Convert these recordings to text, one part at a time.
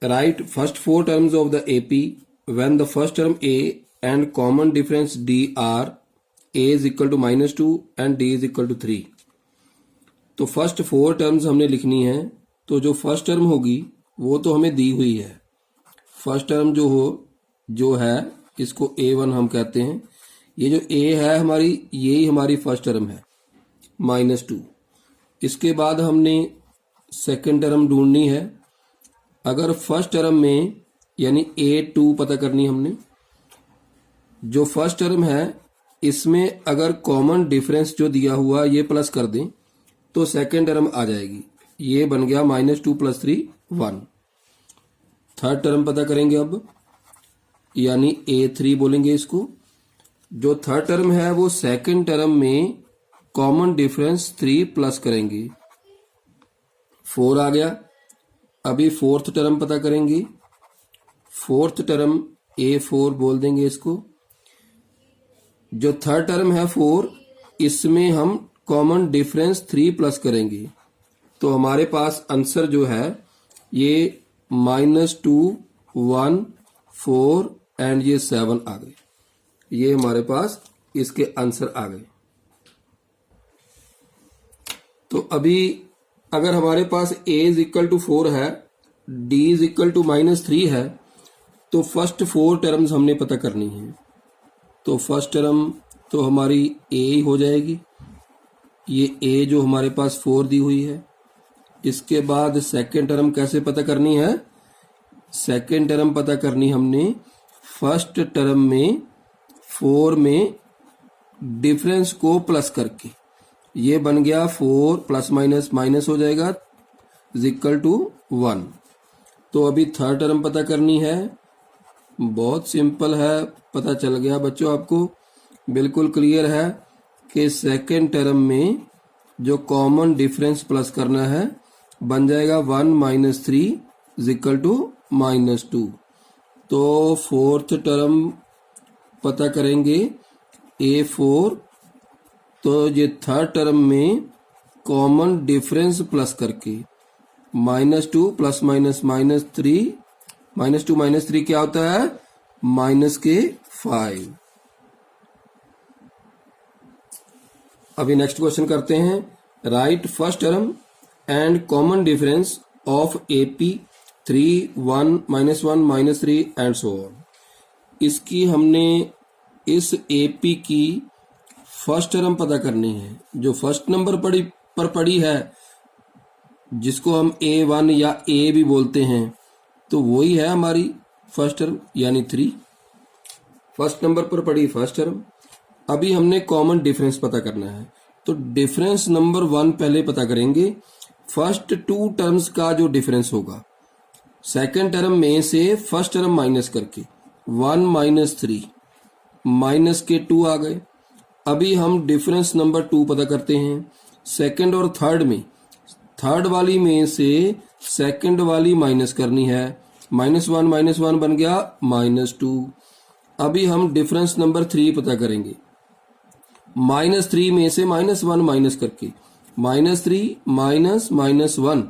Write first four terms of the AP when the first term A and common difference D are A is equal to -2 and D is equal to 3। तो first four terms हमने लिखनी है। तो जो first term होगी वो तो हमें दी हुई है। फर्स्ट टर्म जो है इसको A1 हम कहते हैं। ये जो A है हमारी, यही हमारी फर्स्ट टर्म है -2। इसके बाद हमने सेकंड टर्म ढूंढनी है। अगर फर्स्ट टर्म में यानी A2 पता करनी हमने, जो फर्स्ट टर्म है इसमें अगर कॉमन डिफरेंस जो दिया हुआ ये प्लस कर दें तो सेकंड टर्म आ जाएगी। ये बन गया -2 + 3 1। थर्ड टर्म पता करेंगे अब, यानी A3 बोलेंगे इसको। जो थर्ड टर्म है वो सेकंड टर्म में कॉमन डिफरेंस 3 प्लस करेंगे, 4 आ गया। अभी फोर्थ टर्म पता करेंगे। फोर्थ टर्म A4 बोल देंगे इसको। जो थर्ड टर्म है 4, इसमें हम कॉमन डिफरेंस 3 प्लस करेंगे। तो हमारे पास आंसर जो है ये -2 1 4 एंड ये 7 आ गए। ये हमारे पास इसके आंसर आ गए। तो अभी अगर हमारे पास A = 4 है, D = -3 है, तो फर्स्ट फोर टर्म्स हमने पता करनी है। तो फर्स्ट टर्म तो हमारी A ही हो जाएगी। ये A जो हमारे पास 4 दी हुई है। इसके बाद सेकंड टर्म कैसे पता करनी है? सेकंड टर्म पता करनी हमने फर्स्ट टर्म में 4 में डिफरेंस को प्लस करके। ये बन गया 4 + माइनस हो जाएगा = 1। तो अभी थर्ड टर्म पता करनी है। बहुत सिंपल है, पता चल गया बच्चों आपको, बिल्कुल क्लियर है कि सेकंड टर्म में जो कॉमन डिफरेंस प्लस करना है बन जाएगा 1 - 3 = -2। तो फोर्थ टर्म पता करेंगे A4। तो ये थर्ड टर्म में कॉमन डिफरेंस प्लस करके -2 + -3 -2 - 3 क्या होता है? -5। अभी नेक्स्ट क्वेश्चन करते हैं। Right first term and common difference of AP 3 1 -1 -3 and so on. इसकी हमने इस AP की फर्स्ट टर्म पता करनी है। जो फर्स्ट नंबर पर पड़ी है, जिसको हम A1 या A भी बोलते हैं, तो वही है हमारी फर्स्ट टर्म यानी 3। फर्स्ट नंबर पर पड़ी फर्स्ट टर्म। अभी हमने कॉमन डिफरेंस पता करना है। तो डिफरेंस नंबर 1 पहले पता करेंगे। फर्स्ट 2 टर्म्स का जो डिफरेंस होगा, सेकंड टर्म में से फर्स्ट टर्म माइनस करके 1 - 3 माइनस के 2 आ गए। अभी हम डिफरेंस नंबर 2 पता करते हैं। सेकंड और थर्ड में, थर्ड वाली में से सेकंड वाली माइनस करनी है। -1 बन गया -2। अभी हम डिफरेंस नंबर 3 पता करेंगे। -3 में से -1 माइनस करके -3 -1,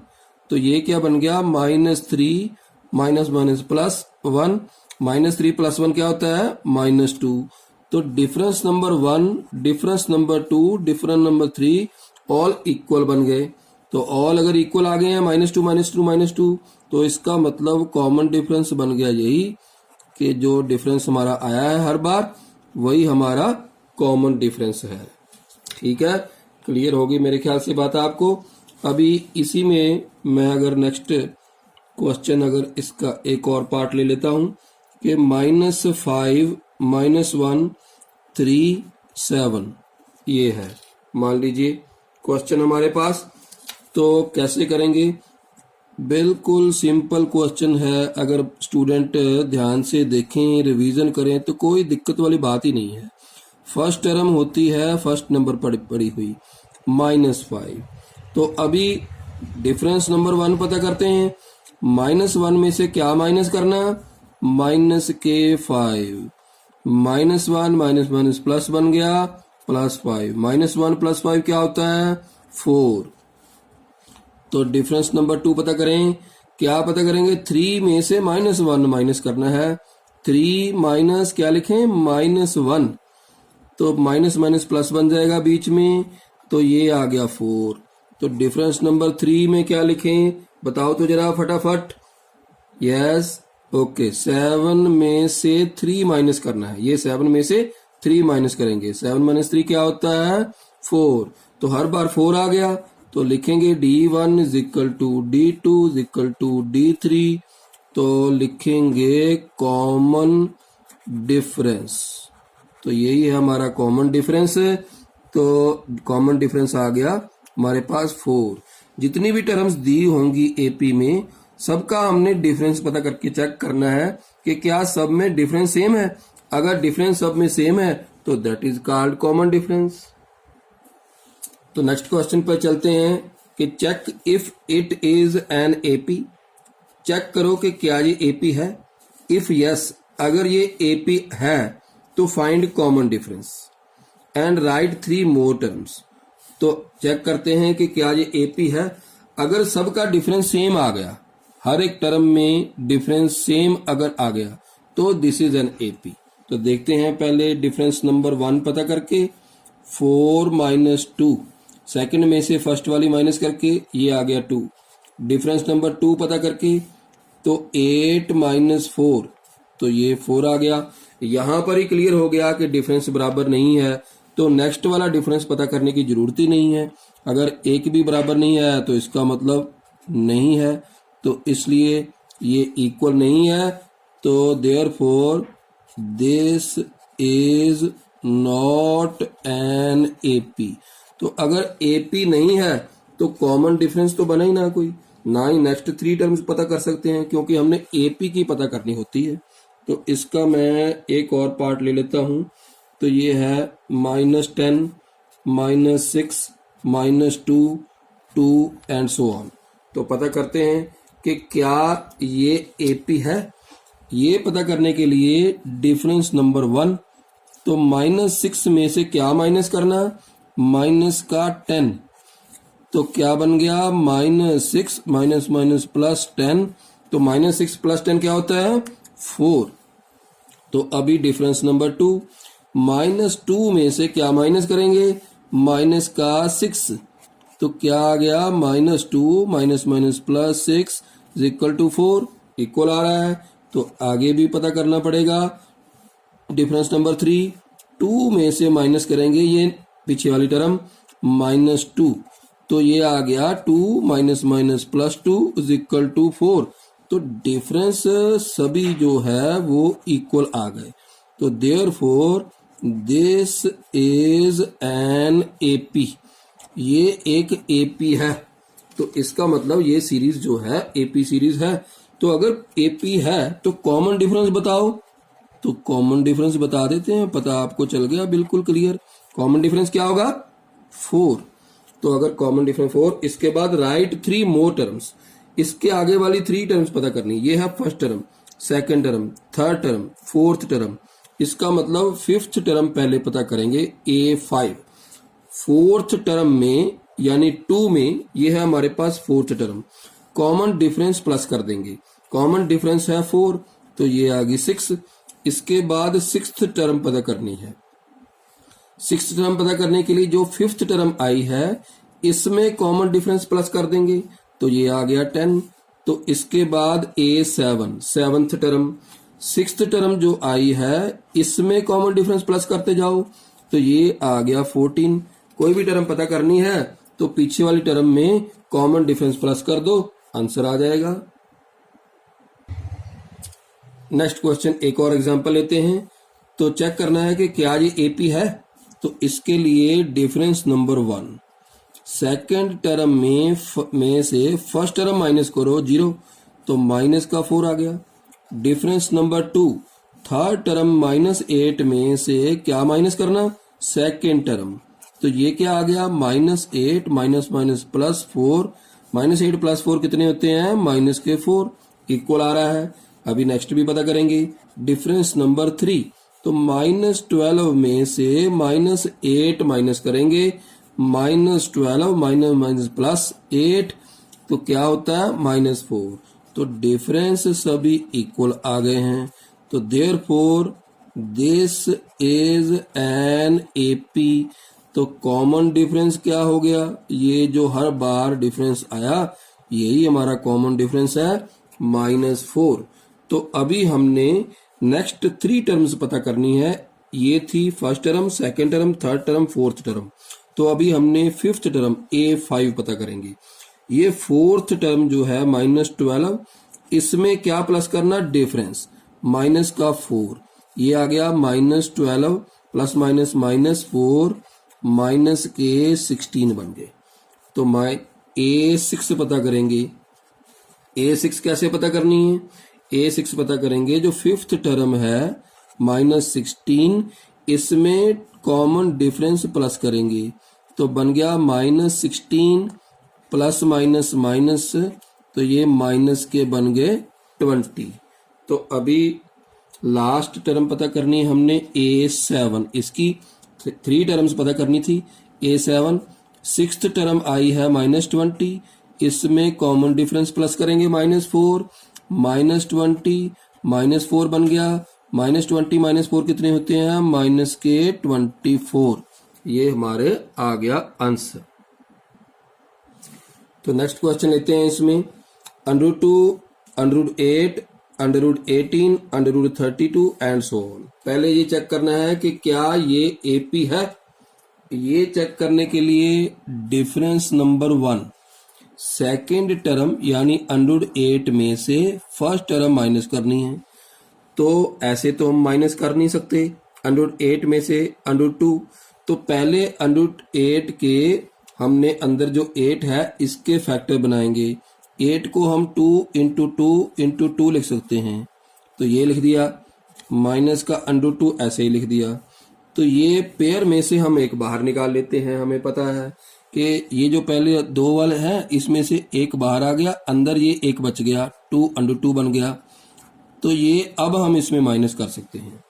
तो ये क्या बन गया? -3 +1 -3 + 1 क्या होता है? -2। तो difference number 1, difference number 2, difference number 3 all equal बन गए। तो ऑल अगर इक्वल आ गए हैं -2 तो इसका मतलब कॉमन डिफरेंस बन गया यही कि जो डिफरेंस हमारा आया है हर बार वही हमारा कॉमन डिफरेंस है। ठीक है, क्लियर होगी मेरे ख्याल से बात आपको। अभी इसी में मैं अगर नेक्स्ट क्वेश्चन अगर इसका एक और पार्ट ले लेता हूं कि -5 -1 3 7 ये है, मान लीजिए क्वेश्चन हमारे पास। तो कैसे करेंगे? बिल्कुल सिंपल क्वेश्चन है। अगर स्टूडेंट ध्यान से देखें, रिवीजन करें तो कोई दिक्कत वाली बात ही नहीं है। फर्स्ट टर्म होती है फर्स्ट नंबर पर पड़ी हुई -5। तो अभी डिफरेंस नंबर 1 पता करते हैं। -1 में से क्या माइनस करना? -5। -1 प्लस बन गया +5। -1 + 5 क्या होता है? 4। तो डिफरेंस नंबर 2 पता करें क्या पता करेंगे, 3 में से -1 माइनस करना है। 3 माइनस क्या लिखें, -1, तो माइनस माइनस प्लस बन जाएगा बीच में, तो ये आ गया 4। तो डिफरेंस नंबर 3 में क्या लिखें, बताओ तो जरा फटाफट। यस, ओके, 7 में से 3 माइनस करना है। ये 7 में से 3 माइनस करेंगे। 7 माइनस 3 क्या होता है, 4। तो हर बार 4 आ गया, तो लिखेंगे D1 is equal to D2 is equal to D3। तो लिखेंगे कॉमन डिफरेंस। तो यही है हमारा कॉमन डिफरेंस। तो कॉमन डिफरेंस आ गया हमारे पास 4। जितनी भी टर्म्स दी होंगी एपी में, सबका हमने डिफरेंस पता करके चेक करना है कि क्या सब में डिफरेंस सेम है। अगर डिफरेंस सब में सेम है तो that is called common difference. तो नेक्स्ट क्वेश्चन पर चलते हैं कि check if it is an AP. Check करो कि क्या ये एपी है। इफ यस, अगर ये एपी है तो find common difference and right 3 more terms. तो चेक करते हैं कि क्या ये एपी है। अगर सबका डिफरेंस सेम आ गया, हर एक टर्म में डिफरेंस सेम अगर आ गया, तो दिस इज एन एपी। तो देखते हैं पहले डिफरेंस नंबर 1 पता करके। 4 माइनस 2, सेकेंड में से फर्स्ट वाली माइनस करके ये आ गया 2। डिफरेंस नंबर 2 पता करके, तो 8 माइनस 4, तो ये 4 आ गया। यहां पर ही क्लियर हो गया कि डिफरेंस बराबर नहीं है, तो नेक्स्ट वाला डिफरेंस पता करने की जरूरत ही नहीं है। अगर एक भी बराबर नहीं है तो इसका मतलब नहीं है, तो इसलिए ये इक्वल नहीं है। तो therefore this is not an AP. तो अगर एपी नहीं है तो कॉमन डिफरेंस तो बना ही ना कोई, ना ही नेक्स्ट 3 टर्म्स पता कर सकते हैं, क्योंकि हमने एपी की पता करनी होती है। तो इसका मैं एक और पार्ट ले लेता हूं। तो ये है -10, -6, -2, 2 एंड सो ऑन। तो पता करते हैं कि क्या ये एपी है। ये पता करने के लिए डिफरेंस नंबर 1, तो -6 में से क्या माइनस करना, माइनस का 10। तो क्या बन गया, -6 माइनस माइनस प्लस 10। तो -6 प्लस 10 क्या होता है, 4। तो अभी डिफरेंस नंबर 2, -2 में से क्या माइनस करेंगे, माइनस का 6। तो क्या आ गया, -2 minus minus plus 6 is equal to 4, equal आ रहा है। तो आगे भी पता करना पड़ेगा। डिफरेंस नंबर 3, 2 में से माइनस करेंगे ये पीछे वाली टर्म, -2। तो ये आ गया 2 minus minus plus 2 is equal to 4। तो डिफरेंस सभी जो है वो इक्वल आ गए। तो therefore this is an AP. ये एक एपी है, तो इसका मतलब ये सीरीज जो है एपी सीरीज है। तो अगर एपी है तो कॉमन डिफरेंस बताओ। तो कॉमन डिफरेंस बता देते हैं, पता आपको चल गया बिल्कुल क्लियर। कॉमन डिफरेंस क्या होगा, 4। तो अगर कॉमन डिफरेंस 4, इसके बाद राइट 3 मोर टर्म्स। इसके आगे वाली 3 टर्म्स पता करनी। ये है first term, second term, third term, fourth term. इसका मतलब 5th टर्म पहले पता करेंगे, A5। फोर्थ टर्म में यानी 2 में ये है हमारे पास 4th term. Common difference plus कर देंगे। कॉमन डिफरेंस है 4, तो ये आ गई 6। इसके बाद 6th टर्म पता करनी है। 6th टर्म पता करने के लिए जो 5th टर्म आई है, इसमें कॉमन डिफरेंस प्लस कर देंगे, तो ये आ गया 10। तो इसके बाद A7, 7th term. 6th term जो आई है, इसमें कॉमन डिफरेंस प्लस करते जाओ, तो ये आ गया 14। कोई भी टर्म पता करनी है तो पीछे वाली टर्म में कॉमन डिफरेंस प्लस कर दो, आंसर आ जाएगा। नेक्स्ट क्वेश्चन, एक और एग्जांपल लेते हैं। तो चेक करना है कि क्या ये एपी है। तो इसके लिए डिफरेंस नंबर 1, सेकंड टर्म में से फर्स्ट टर्म माइनस करो 0, तो माइनस का 4 आ गया। डिफरेंस नंबर 2, थर्ड टर्म -8 में से क्या माइनस करना, सेकंड टर्म। तो ये क्या आ गया, -8 माइनस माइनस प्लस 4। -8 प्लस 4 कितने होते हैं, माइनस के 4, इक्वल आ रहा है। अभी नेक्स्ट भी पता करेंगे। डिफरेंस नंबर 3, तो -12 में से -8 माइनस करेंगे, -12 माइनस माइनस प्लस 8, तो क्या होता है, -4। तो डिफरेंस सभी इक्वल आ गए हैं, तो therefore this is an AP. तो कॉमन डिफरेंस क्या हो गया, ये जो हर बार डिफरेंस आया यही हमारा कॉमन डिफरेंस है -4। तो अभी हमने नेक्स्ट 3 टर्म्स पता करनी है, ये थी first term, second term, third term, fourth term. तो अभी हमने फिफ्थ टर्म A5 पता करेंगे। ये फोर्थ टर्म जो है -12, इसमें क्या प्लस करना, डिफरेंस, माइनस का 4, ये आ गया -12 प्लस माइनस -4 माइनस के 16 बन गए। तो A6 पता करेंगे। A6 कैसे पता करनी है, A6 पता करेंगे, जो फिफ्थ टर्म है -16, इसमें कॉमन डिफरेंस प्लस करेंगे, तो बन गया -16 प्लस माइनस माइनस, तो ये माइनस के बन गए 20। तो अभी लास्ट टर्म पता करनी है हमने A7, इसकी 3 टर्म्स पता करनी थी। A7 सिक्स्थ टर्म आई है -20, इसमें कॉमन डिफरेंस प्लस करेंगे -4, -20 -4 बन गया, -20 -4 कितने होते हैं, माइनस के 24। ये हमारे आ गया आंसर। तो नेक्स्ट क्वेश्चन लेते हैं। इसमें √2, √8, √18, √32 एंड सो ऑन। पहले ये चेक करना है कि क्या ये एपी है। ये चेक करने के लिए डिफरेंस नंबर 1, सेकेंड टर्म यानी √8 में से फर्स्ट टर्म माइनस करनी है। तो ऐसे तो हम माइनस कर नहीं सकते √8 में से √2, तो पहले √8 के हमने अंदर जो 8 है इसके फैक्टर बनाएंगे। 8 को हम 2 इंटू 2 इंटू 2 लिख सकते हैं, तो ये लिख दिया, माइनस का √2 ऐसे ही लिख दिया। तो ये पेयर में से हम एक बाहर निकाल लेते हैं। हमें पता है कि ये जो पहले 2 वाले हैं इसमें से एक बाहर आ गया, अंदर ये एक बच गया, 2 √2 बन गया। तो ये अब हम इसमें माइनस कर सकते हैं,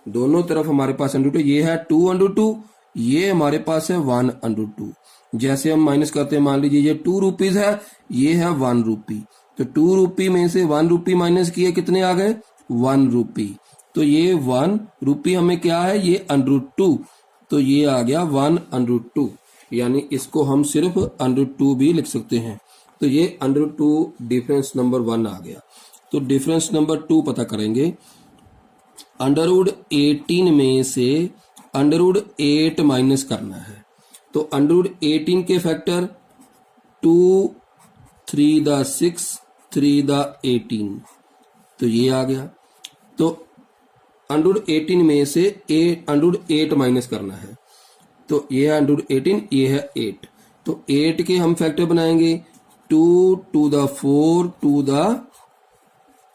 दोनों तरफ हमारे पास √2, ये है 2 ये हमारे पास है 1 जैसे हम माइनस करते हैं, मान लीजिए ये 2 रुपीज है, ये है 1 रुपी, तो 2 रुपी में से 1 रुपी माइनस किए, कितने आ गए, 1 रुपी। तो ये 1 रुपी हमें क्या है, ये √2, तो ये आ गया 1 यानी इसको हम सिर्फ √2 भी लिख सकते हैं। तो ये √2 डिफरेंस नंबर 1 आ गया। तो डिफरेंस नंबर 2 पता करेंगे। √18 में से √8 माइनस करना है, तो √18 के फैक्टर 2 3 द 6 3 द 18, तो ये आ गया। तो √18 में से √8 माइनस करना है, तो ये है √18, ये है 8, तो 8 के हम फैक्टर बनाएंगे 2 2 द 4 2 द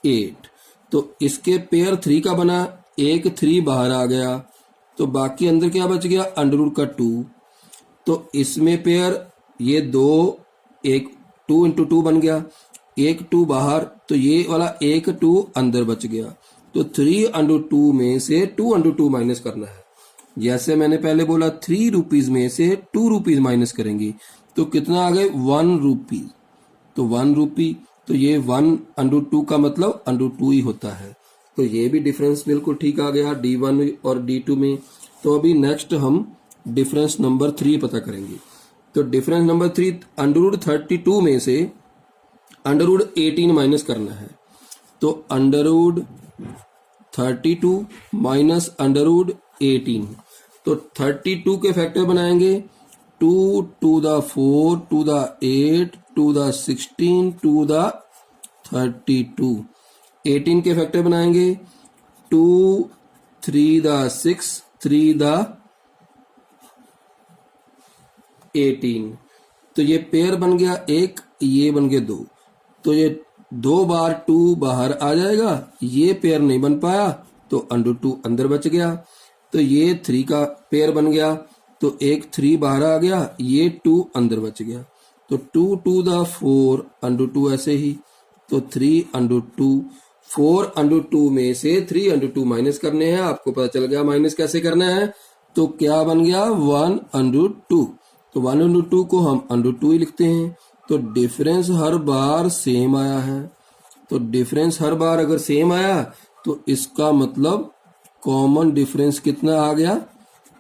8, तो इसके पेयर 3 का बना, एक 3 बाहर आ गया, तो बाकी अंदर क्या बच गया, √2। तो इसमें पेयर ये 2, एक 2 इंटू 2 बन गया, एक 2 बाहर, तो ये वाला एक 2 अंदर बच गया। तो 3 में से 2 माइनस करना है। जैसे मैंने पहले बोला 3 रुपीज में से 2 रुपीज माइनस करेंगे, तो कितना आ गए, 1 रुपी। तो 1 रुपी, तो ये 1 का मतलब √2 ही होता है। तो ये भी डिफरेंस बिल्कुल ठीक आ गया D1 और D2 में। तो अभी नेक्स्ट हम डिफरेंस नंबर 3 पता करेंगे। तो डिफरेंस नंबर 3, √32 में से √18 माइनस करना है, तो √32 माइनस √18, तो 32 के फैक्टर बनाएंगे 2 2 द 4 2 द 8 2 द 16 2 द 32, 18 के फैक्टर बनाएंगे 2 3 द 6 3 द 18, तो ये पेयर बन गया एक, ये बन गए 2, तो ये 2 बार 2 बाहर आ जाएगा, ये पेयर नहीं बन पाया, तो √2 अंदर बच गया। तो ये 3 का पेयर बन गया, तो एक 3 बाहर आ गया, ये 2 अंदर बच गया, तो 2 2 द 4 √2 ऐसे ही, तो 3 4 में से 3 माइनस करने हैं। आपको पता चल गया माइनस कैसे करना है, तो क्या बन गया 1 तो 1 को हम √2 ही लिखते हैं। तो डिफरेंस हर बार सेम आया है, तो डिफरेंस हर बार अगर सेम आया तो इसका मतलब कॉमन डिफरेंस कितना आ गया,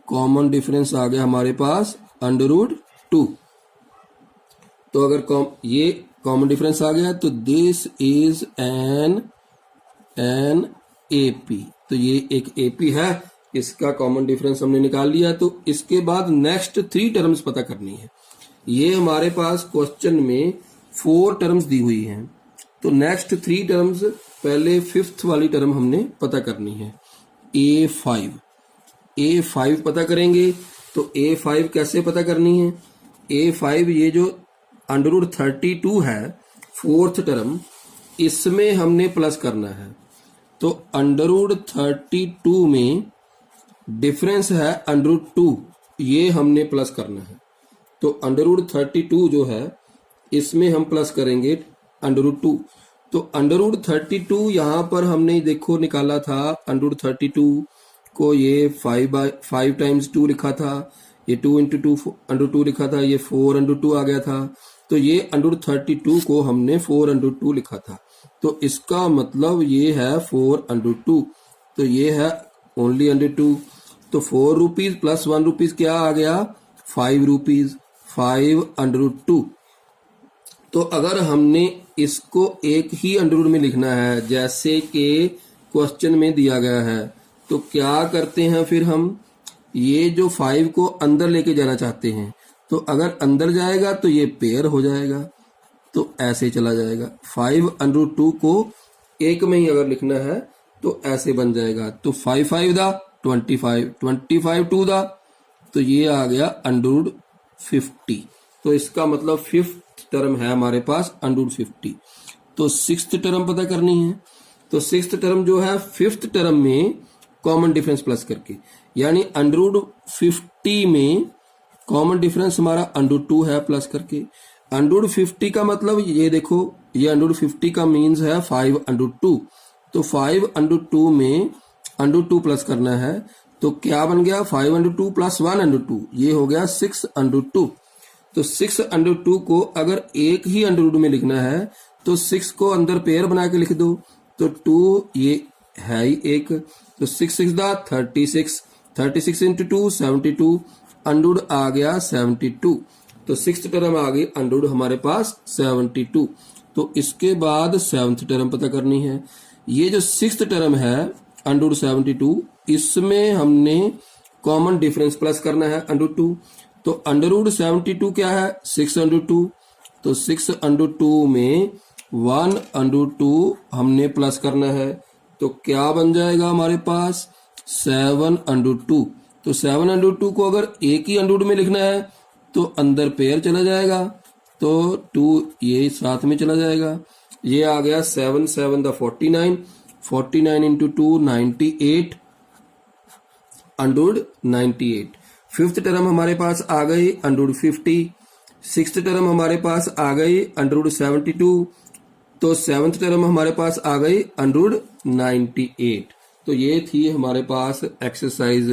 कॉमन डिफरेंस आ गया हमारे पास √2। तो अगर ये कॉमन डिफरेंस आ गया तो दिस इज एन एपी, तो ये एक एपी है, इसका कॉमन डिफरेंस हमने निकाल लिया। तो इसके बाद नेक्स्ट 3 टर्म्स पता करनी है। ये हमारे पास क्वेश्चन में 4 टर्म्स दी हुई हैं, तो नेक्स्ट 3 टर्म्स पहले 5th वाली टर्म हमने पता करनी है, A5 पता करेंगे। तो A5 कैसे पता करनी है, A5 ये जो √32 है 4th टर्म, इसमें हमने प्लस करना है। तो √32 में डिफरेंस है √2, ये हमने प्लस करना है। तो √32 जो है इसमें हम प्लस करेंगे √2। तो √32 यहाँ पर हमने देखो निकाला था, √32 को ये 5 टाइम्स 2 लिखा था, ये 2 × 2 √2 लिखा था, ये 4 √2 आ गया था। तो ये √32 को हमने 4 √2 लिखा था। तो इसका मतलब ये है 4 √2, तो ये है ओनली √2। तो 4 रुपीज प्लस 1 रुपीज क्या आ गया, 5 रुपीज, 5 √2। तो अगर हमने इसको एक ही अंडरवुड में लिखना है जैसे कि क्वेश्चन में दिया गया है, तो क्या करते हैं फिर हम, ये जो 5 को अंदर लेके जाना चाहते हैं, तो अगर अंदर जाएगा तो ये पेयर हो जाएगा, तो ऐसे चला जाएगा। 5 √2 को एक में ही अगर लिखना है तो ऐसे बन जाएगा। तो 5 5 दा 25, 25 2 दा, तो ये आ गया √50। तो इसका मतलब 5th टर्म है हमारे पास √50। तो 6th टर्म पता करनी है। तो 6th टर्म जो है 5th टर्म में कॉमन डिफरेंस प्लस करके, यानी √50 में कॉमन डिफरेंस हमारा √2 है प्लस करके। √50 का मतलब ये देखो, ये √50 का मीन्स है 5 √2। तो 5 √2 में √2 प्लस करना है, तो क्या बन गया, 5 √2 प्लस 1 √2, ये हो गया 6 √2। तो 6 √2 को अगर एक ही √2 में लिखना है तो 6 को अंदर पेयर बना के लिख दो, तो 2 ये है ही एक, तो 6 6 दा 36, 36 × 2 72, √2 आ गया 72। तो 6th टर्म आ गई √2 हमारे पास 72। तो इसके बाद 7th टर्म पता करनी है। ये जो 6th टर्म है √72, इसमें हमने कॉमन डिफरेंस प्लस करना है √2। तो √72 क्या है, 6 √2। तो 6 √2 में 1 √2 हमने प्लस करना है, तो क्या बन जाएगा हमारे पास 7 √2। तो 7 √2 को अगर एक ही √2 में लिखना है तो अंदर पेयर चला जाएगा, तो 2 ये साथ में चला जाएगा। ये आ गया 7 7 दा 49, 49 × 2 98, √98। 5th टर्म हमारे पास आ गई √50। 6th टर्म हमारे पास आ गई √72। तो 7th टर्म हमारे पास आ गई √98। तो ये थी हमारे पास एक्सरसाइज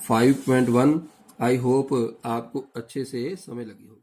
5.1। आई होप आपको अच्छे से समझ लगी हो।